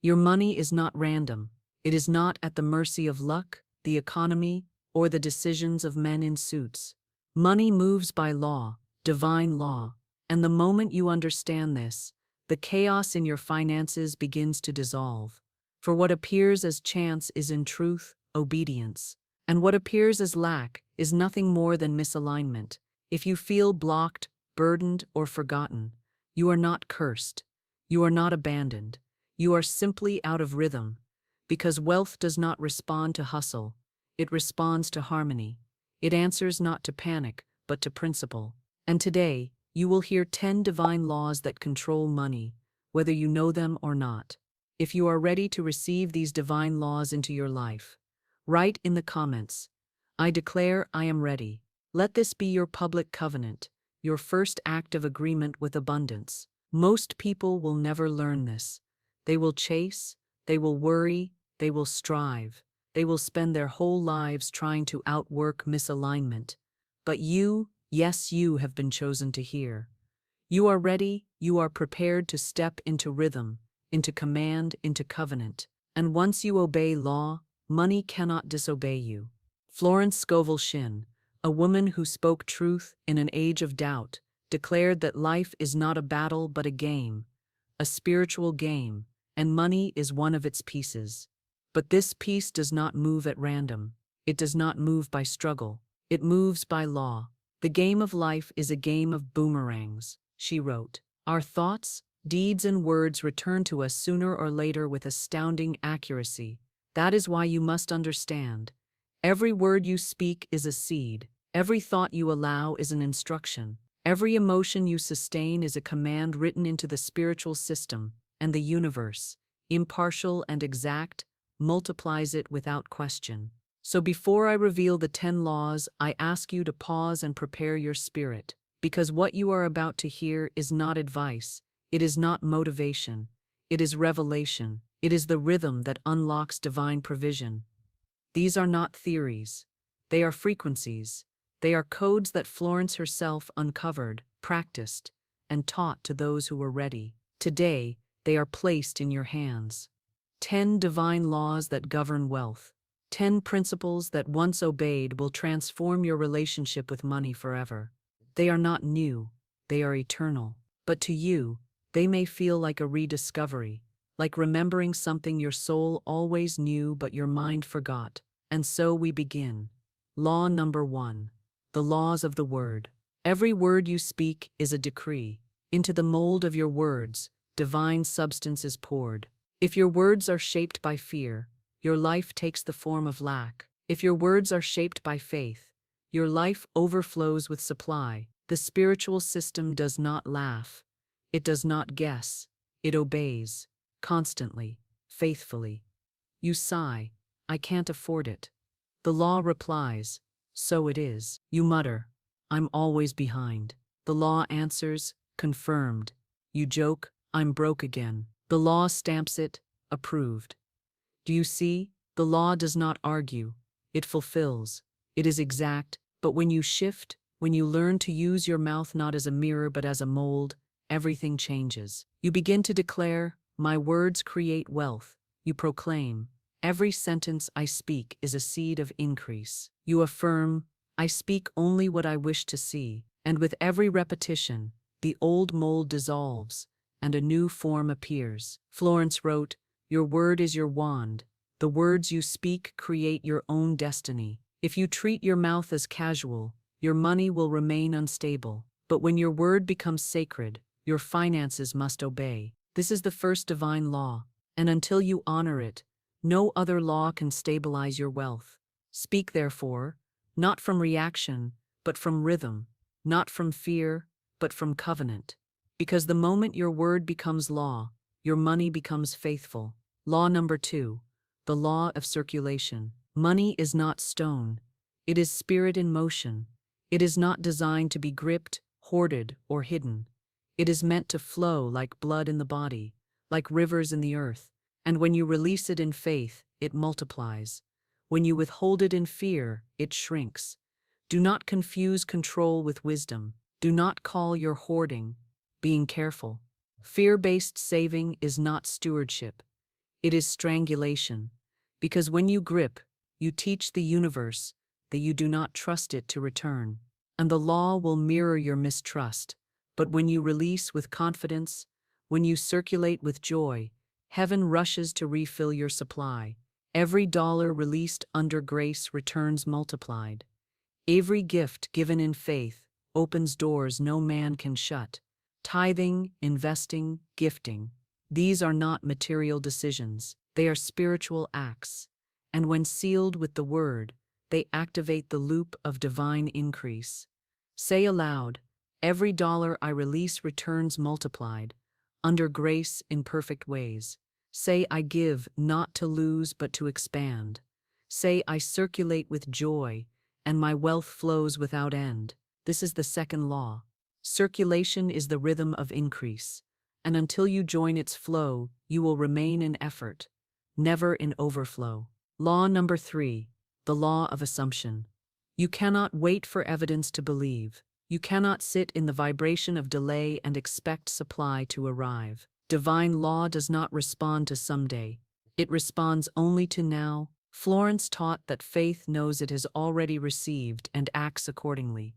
Your money is not random. It is not at the mercy of luck, the economy, or the decisions of men in suits. Money moves by law, divine law, and the moment you understand this, the chaos in your finances begins to dissolve. For what appears as chance is in truth obedience, and what appears as lack is nothing more than misalignment. If you feel blocked, burdened, or forgotten, you are not cursed. You are not abandoned. You are simply out of rhythm, because wealth does not respond to hustle. It responds to harmony. It answers not to panic, but to principle. And today, you will hear 10 divine laws that control money, whether you know them or not. If you are ready to receive these divine laws into your life, write in the comments, "I declare I am ready." Let this be your public covenant, your first act of agreement with abundance. Most people will never learn this. They will chase, they will worry, they will strive. They will spend their whole lives trying to outwork misalignment. But you, yes, you have been chosen to hear. You are ready, you are prepared to step into rhythm, into command, into covenant. And once you obey law, money cannot disobey you. Florence Scovel Shinn, a woman who spoke truth in an age of doubt, declared that life is not a battle but a game, a spiritual game, and money is one of its pieces. But this piece does not move at random. It does not move by struggle. It moves by law. The game of life is a game of boomerangs, she wrote. Our thoughts, deeds, and words return to us sooner or later with astounding accuracy. That is why you must understand. Every word you speak is a seed. Every thought you allow is an instruction. Every emotion you sustain is a command written into the spiritual system, and the universe, impartial and exact, multiplies it without question. So before I reveal the 10 laws, I ask you to pause and prepare your spirit, because what you are about to hear is not advice, it is not motivation, it is revelation, it is the rhythm that unlocks divine provision. These are not theories, they are frequencies, they are codes that Florence herself uncovered, practiced, and taught to those who were ready. Today, they are placed in your hands. 10 divine laws that govern wealth. 10 principles that once obeyed will transform your relationship with money forever. They are not new, they are eternal. But to you, they may feel like a rediscovery, like remembering something your soul always knew but your mind forgot. And so we begin. Law number 1. The laws of the word. Every word you speak is a decree. Into the mold of your words, divine substance is poured. If your words are shaped by fear, your life takes the form of lack. If your words are shaped by faith, your life overflows with supply. The spiritual system does not laugh. It does not guess. It obeys, constantly, faithfully. You sigh, "I can't afford it." The law replies, "So it is." You mutter, "I'm always behind." The law answers, "Confirmed." You joke, "I'm broke again." The law stamps it, "Approved." Do you see? The law does not argue. It fulfills. It is exact. But when you shift, when you learn to use your mouth not as a mirror but as a mold, everything changes. You begin to declare, "My words create wealth." You proclaim, "Every sentence I speak is a seed of increase." You affirm, "I speak only what I wish to see." And with every repetition, the old mold dissolves, and a new form appears. Florence wrote, "Your word is your wand. The words you speak create your own destiny." If you treat your mouth as casual, your money will remain unstable. But when your word becomes sacred, your finances must obey. This is the first divine law, and until you honor it, no other law can stabilize your wealth. Speak, therefore, not from reaction, but from rhythm, not from fear, but from covenant. Because the moment your word becomes law, your money becomes faithful. Law number 2, the law of circulation. Money is not stone. It is spirit in motion. It is not designed to be gripped, hoarded, or hidden. It is meant to flow like blood in the body, like rivers in the earth. And when you release it in faith, it multiplies. When you withhold it in fear, it shrinks. Do not confuse control with wisdom. Do not call your hoarding being careful. Fear-based saving is not stewardship. It is strangulation. Because when you grip, you teach the universe that you do not trust it to return. And the law will mirror your mistrust. But when you release with confidence, when you circulate with joy, heaven rushes to refill your supply. Every dollar released under grace returns multiplied. Every gift given in faith opens doors no man can shut. Tithing, investing, gifting. These are not material decisions, they are spiritual acts. And when sealed with the word, they activate the loop of divine increase. Say aloud, every dollar I release returns multiplied, under grace in perfect ways. Say I give not to lose but to expand. Say I circulate with joy, and my wealth flows without end. This is the second law. Circulation is the rhythm of increase, and until you join its flow, you will remain in effort, never in overflow. Law number 3, the law of assumption. You cannot wait for evidence to believe. You cannot sit in the vibration of delay and expect supply to arrive. Divine law does not respond to someday. It responds only to now. Florence taught that faith knows it has already received and acts accordingly.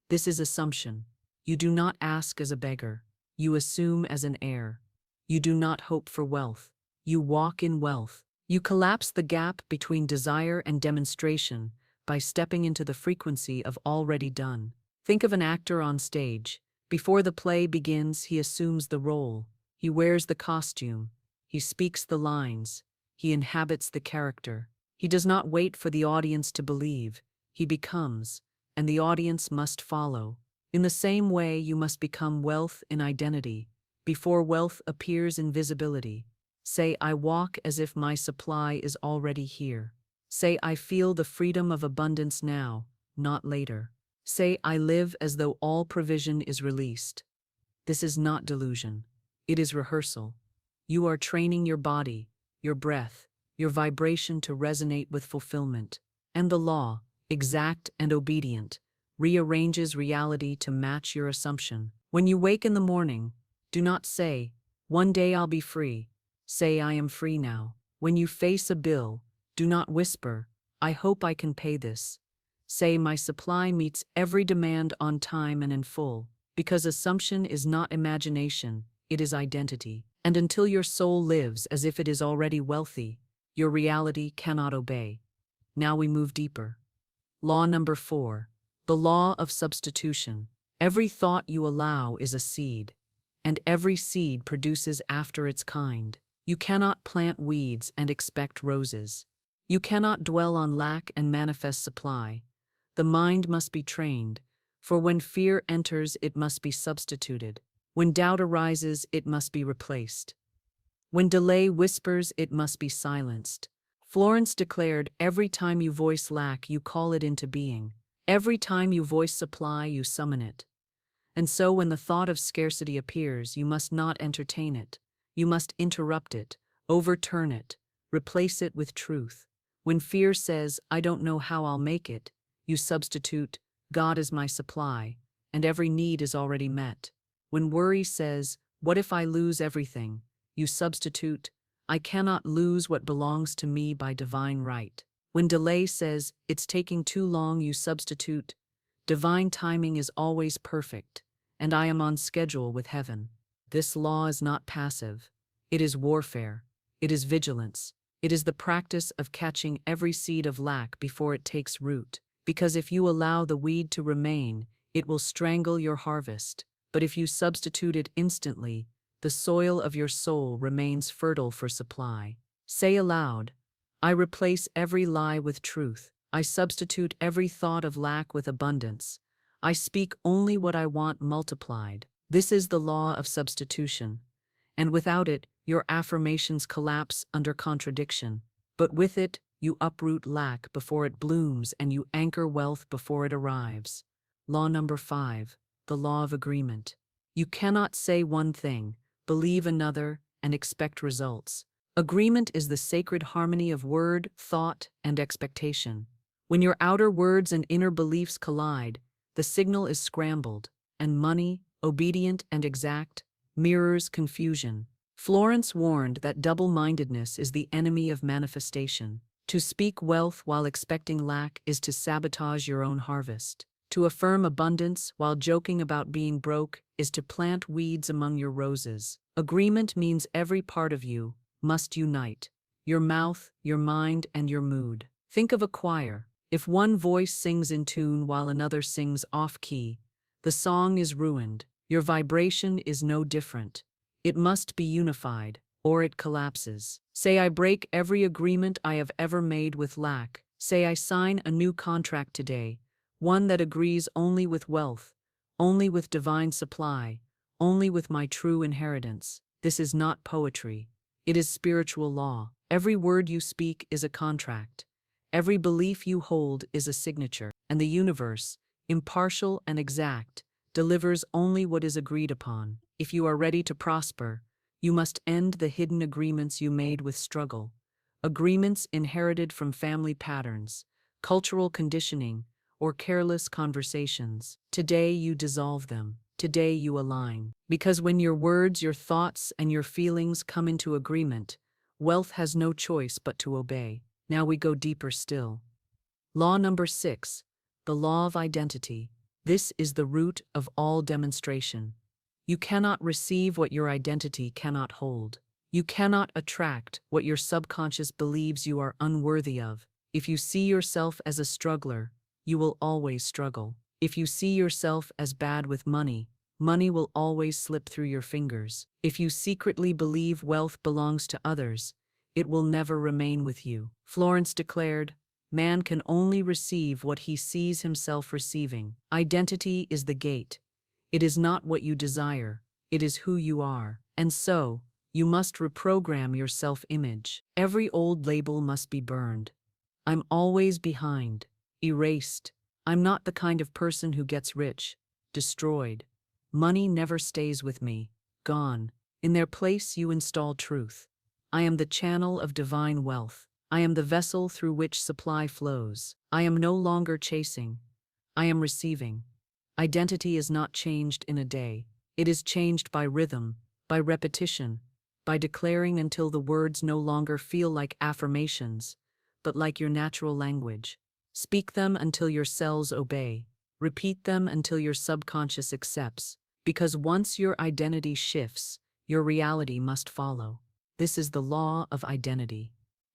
This is assumption. You do not ask as a beggar. You assume as an heir. You do not hope for wealth. You walk in wealth. You collapse the gap between desire and demonstration by stepping into the frequency of already done. Think of an actor on stage. Before the play begins, he assumes the role. He wears the costume. He speaks the lines. He inhabits the character. He does not wait for the audience to believe. He becomes, and the audience must follow. In the same way, you must become wealth in identity, before wealth appears in visibility. Say, I walk as if my supply is already here. Say, I feel the freedom of abundance now, not later. Say, I live as though all provision is released. This is not delusion. It is rehearsal. You are training your body, your breath, your vibration to resonate with fulfillment. And the law, exact and obedient, rearranges reality to match your assumption. When you wake in the morning, do not say, one day I'll be free. Say, I am free now. When you face a bill, do not whisper, I hope I can pay this. Say, my supply meets every demand on time and in full, because assumption is not imagination, it is identity. And until your soul lives as if it is already wealthy, your reality cannot obey. Now we move deeper. Law number 4, the law of substitution. Every thought you allow is a seed, and every seed produces after its kind. You cannot plant weeds and expect roses. You cannot dwell on lack and manifest supply. The mind must be trained, for when fear enters, it must be substituted. When doubt arises, it must be replaced. When delay whispers, it must be silenced. Florence declared, every time you voice lack, you call it into being. Every time you voice supply, you summon it. And so when the thought of scarcity appears, you must not entertain it. You must interrupt it, overturn it, replace it with truth. When fear says, I don't know how I'll make it, you substitute, God is my supply, and every need is already met. When worry says, what if I lose everything, you substitute, I cannot lose what belongs to me by divine right. When delay says, it's taking too long, you substitute, divine timing is always perfect, and I am on schedule with heaven. This law is not passive. It is warfare. It is vigilance. It is the practice of catching every seed of lack before it takes root. Because if you allow the weed to remain, it will strangle your harvest. But if you substitute it instantly, the soil of your soul remains fertile for supply. Say aloud, I replace every lie with truth. I substitute every thought of lack with abundance. I speak only what I want multiplied. This is the law of substitution. And without it, your affirmations collapse under contradiction. But with it, you uproot lack before it blooms and you anchor wealth before it arrives. Law number 5, the law of agreement. You cannot say one thing, believe another, and expect results. Agreement is the sacred harmony of word, thought, and expectation. When your outer words and inner beliefs collide, the signal is scrambled, and money, obedient and exact, mirrors confusion. Florence warned that double-mindedness is the enemy of manifestation. To speak wealth while expecting lack is to sabotage your own harvest. To affirm abundance while joking about being broke is to plant weeds among your roses. Agreement means every part of you must unite. Your mouth, your mind, and your mood. Think of a choir. If one voice sings in tune while another sings off-key, the song is ruined. Your vibration is no different. It must be unified, or it collapses. Say, I break every agreement I have ever made with lack. Say, I sign a new contract today, one that agrees only with wealth, only with divine supply, only with my true inheritance. This is not poetry. It is spiritual law. Every word you speak is a contract. Every belief you hold is a signature. And the universe, impartial and exact, delivers only what is agreed upon. If you are ready to prosper, you must end the hidden agreements you made with struggle. Agreements inherited from family patterns, cultural conditioning, or careless conversations. Today you dissolve them. Today you align. Because when your words, your thoughts, and your feelings come into agreement, wealth has no choice but to obey. Now we go deeper still. Law number 6, the law of identity. This is the root of all demonstration. You cannot receive what your identity cannot hold. You cannot attract what your subconscious believes you are unworthy of. If you see yourself as a struggler, you will always struggle. If you see yourself as bad with money, money will always slip through your fingers. If you secretly believe wealth belongs to others, it will never remain with you. Florence declared, man can only receive what he sees himself receiving. Identity is the gate. It is not what you desire, it is who you are. And so, you must reprogram your self-image. Every old label must be burned. I'm always behind, erased. I'm not the kind of person who gets rich, destroyed. Money never stays with me, gone. In their place you install truth. I am the channel of divine wealth. I am the vessel through which supply flows. I am no longer chasing. I am receiving. Identity is not changed in a day. It is changed by rhythm, by repetition, by declaring until the words no longer feel like affirmations, but like your natural language. Speak them until your cells obey. Repeat them until your subconscious accepts. Because once your identity shifts, your reality must follow. This is the law of identity.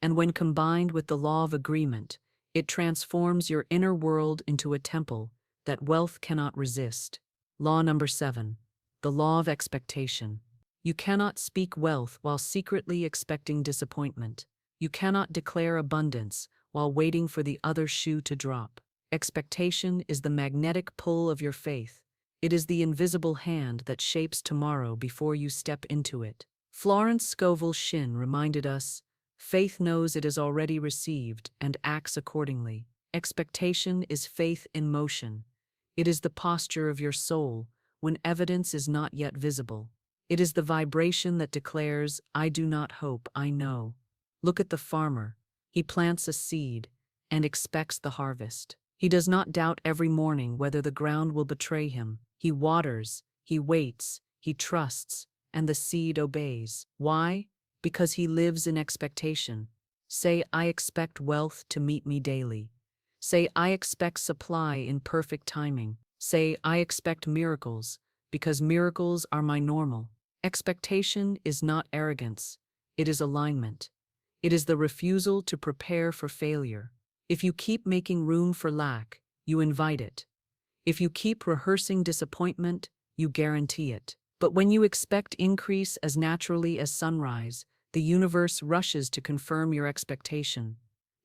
And when combined with the law of agreement, it transforms your inner world into a temple that wealth cannot resist. Law number 7, the law of expectation. You cannot speak wealth while secretly expecting disappointment. You cannot declare abundance while waiting for the other shoe to drop. Expectation is the magnetic pull of your faith. It is the invisible hand that shapes tomorrow before you step into it. Florence Scovel Shinn reminded us, faith knows it is already received and acts accordingly. Expectation is faith in motion. It is the posture of your soul when evidence is not yet visible. It is the vibration that declares, I do not hope, I know. Look at the farmer. He plants a seed and expects the harvest. He does not doubt every morning whether the ground will betray him. He waters, he waits, he trusts, and the seed obeys. Why? Because he lives in expectation. Say, I expect wealth to meet me daily. Say, I expect supply in perfect timing. Say, I expect miracles, because miracles are my normal. Expectation is not arrogance. It is alignment. It is the refusal to prepare for failure. If you keep making room for lack, you invite it. If you keep rehearsing disappointment, you guarantee it. But when you expect increase as naturally as sunrise, the universe rushes to confirm your expectation.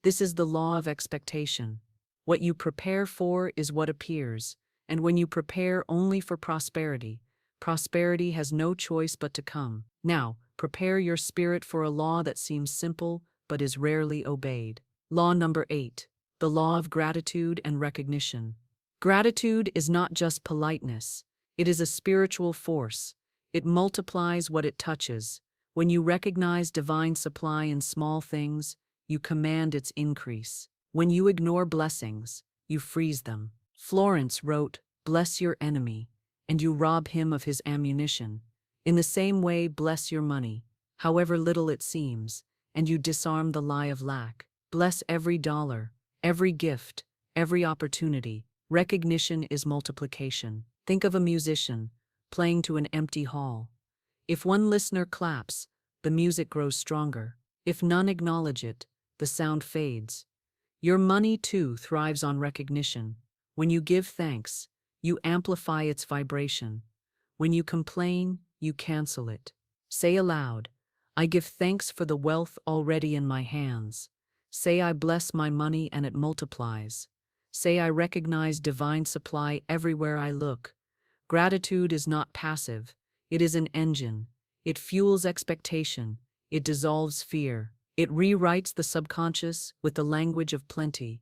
This is the law of expectation. What you prepare for is what appears, and when you prepare only for prosperity, prosperity has no choice but to come. Now, prepare your spirit for a law that seems simple but is rarely obeyed. Law number 8, the law of gratitude and recognition. Gratitude is not just politeness. It is a spiritual force. It multiplies what it touches. When you recognize divine supply in small things, you command its increase. When you ignore blessings, you freeze them. Florence wrote, bless your enemy, and you rob him of his ammunition. In the same way, bless your money, however little it seems, and you disarm the lie of lack. Bless every dollar, every gift, every opportunity. Recognition is multiplication. Think of a musician playing to an empty hall. If one listener claps, the music grows stronger. If none acknowledge it, the sound fades. Your money, too, thrives on recognition. When you give thanks, you amplify its vibration. When you complain, you cancel it. Say aloud, I give thanks for the wealth already in my hands. Say I bless my money and it multiplies. Say I recognize divine supply everywhere I look. Gratitude is not passive. It is an engine. It fuels expectation. It dissolves fear. It rewrites the subconscious with the language of plenty.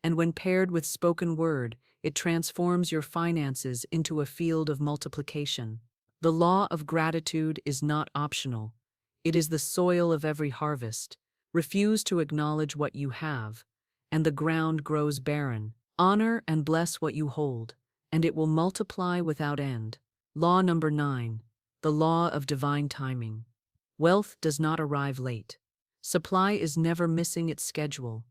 And when paired with spoken word, it transforms your finances into a field of multiplication. The law of gratitude is not optional. It is the soil of every harvest. Refuse to acknowledge what you have, and the ground grows barren. Honor and bless what you hold, and it will multiply without end. Law number 9, the law of divine timing. Wealth does not arrive late. Supply is never missing its schedule.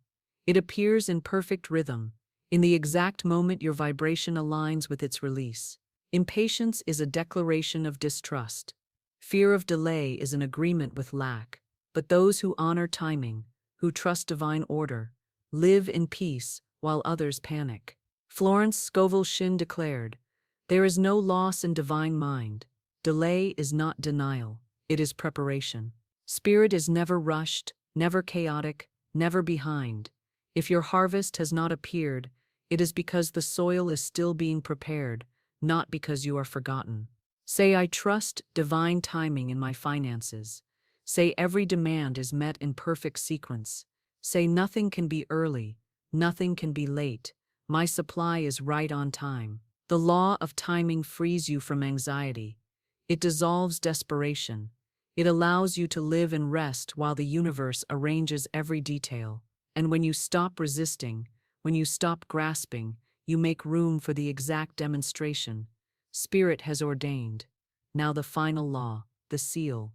It appears in perfect rhythm, in the exact moment your vibration aligns with its release. Impatience is a declaration of distrust. Fear of delay is an agreement with lack. But those who honor timing, who trust divine order, live in peace while others panic. Florence Scovel Shinn declared, "There is no loss in divine mind. Delay is not denial, it is preparation. Spirit is never rushed, never chaotic, never behind. If your harvest has not appeared, it is because the soil is still being prepared, not because you are forgotten." Say, I trust divine timing in my finances. Say every demand is met in perfect sequence. Say nothing can be early, nothing can be late. My supply is right on time. The law of timing frees you from anxiety. It dissolves desperation. It allows you to live and rest while the universe arranges every detail. And when you stop resisting, when you stop grasping, you make room for the exact demonstration. Spirit has ordained. Now the final law, the seal.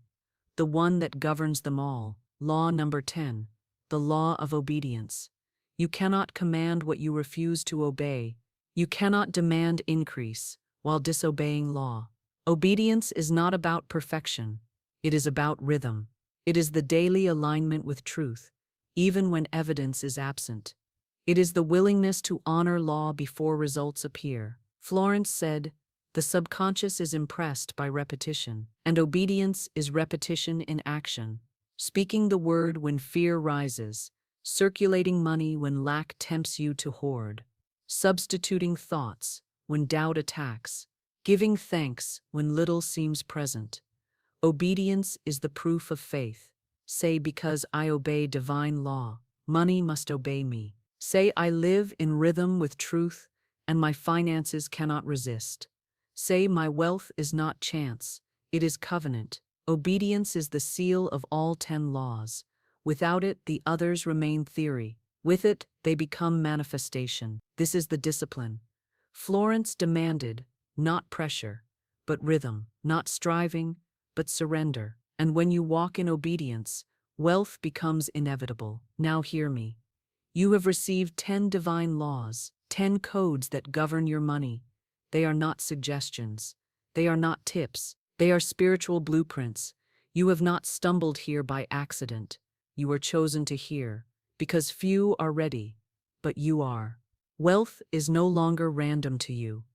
The one that governs them all. Law number 10, the law of obedience. You cannot command what you refuse to obey. You cannot demand increase while disobeying law. Obedience is not about perfection. It is about rhythm. It is the daily alignment with truth, even when evidence is absent. It is the willingness to honor law before results appear. Florence said, the subconscious is impressed by repetition, and obedience is repetition in action. Speaking the word when fear rises, circulating money when lack tempts you to hoard, substituting thoughts when doubt attacks, giving thanks when little seems present. Obedience is the proof of faith. Say, because I obey divine law, money must obey me. Say, I live in rhythm with truth, and my finances cannot resist. Say, my wealth is not chance, it is covenant. Obedience is the seal of all 10 laws. Without it, the others remain theory. With it, they become manifestation. This is the discipline. Florence demanded, not pressure, but rhythm, not striving, but surrender. And when you walk in obedience, wealth becomes inevitable. Now hear me. You have received 10 divine laws, 10 codes that govern your money. They are not suggestions. They are not tips. They are spiritual blueprints. You have not stumbled here by accident. You were chosen to hear, because few are ready, but you are. Wealth is no longer random to you.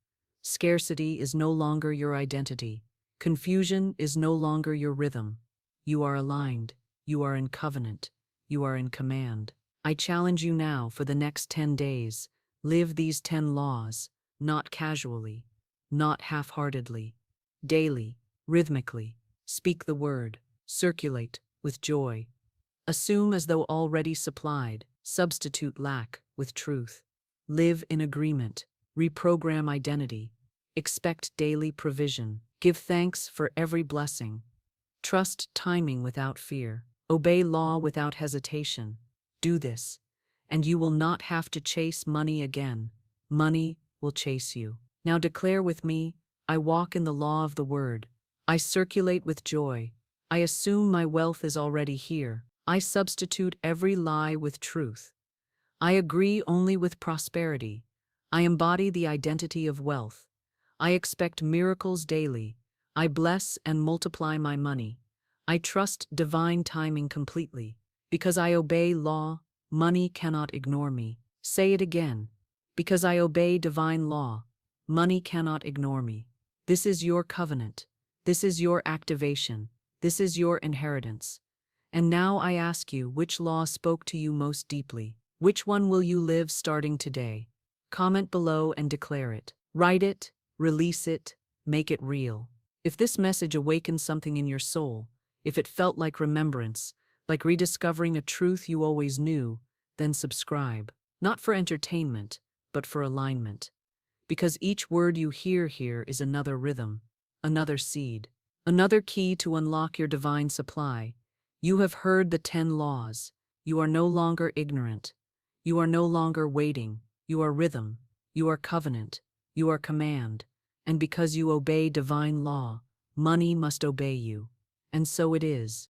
Scarcity is no longer your identity. Confusion is no longer your rhythm. You are aligned. You are in covenant. You are in command. I challenge you now for the next 10 days. Live these 10 laws, not casually, not half-heartedly. Daily, rhythmically, speak the word, circulate with joy. Assume as though already supplied, substitute lack with truth. Live in agreement, reprogram identity, expect daily provision, give thanks for every blessing. Trust timing without fear, obey law without hesitation. Do this, and you will not have to chase money again. Money will chase you. Now declare with me, I walk in the law of the word. I circulate with joy. I assume my wealth is already here. I substitute every lie with truth. I agree only with prosperity. I embody the identity of wealth. I expect miracles daily. I bless and multiply my money. I trust divine timing completely. Because I obey law, money cannot ignore me. Say it again. Because I obey divine law, money cannot ignore me. This is your covenant. This is your activation. This is your inheritance. And now I ask you, which law spoke to you most deeply? Which one will you live starting today? Comment below and declare it. Write it, release it, make it real. If this message awakened something in your soul, if it felt like remembrance, like rediscovering a truth you always knew, then subscribe. Not for entertainment, but for alignment. Because each word you hear here is another rhythm, another seed, another key to unlock your divine supply. You have heard the 10 laws. You are no longer ignorant. You are no longer waiting. You are rhythm. You are covenant. You are command. And because you obey divine law, money must obey you. And so it is.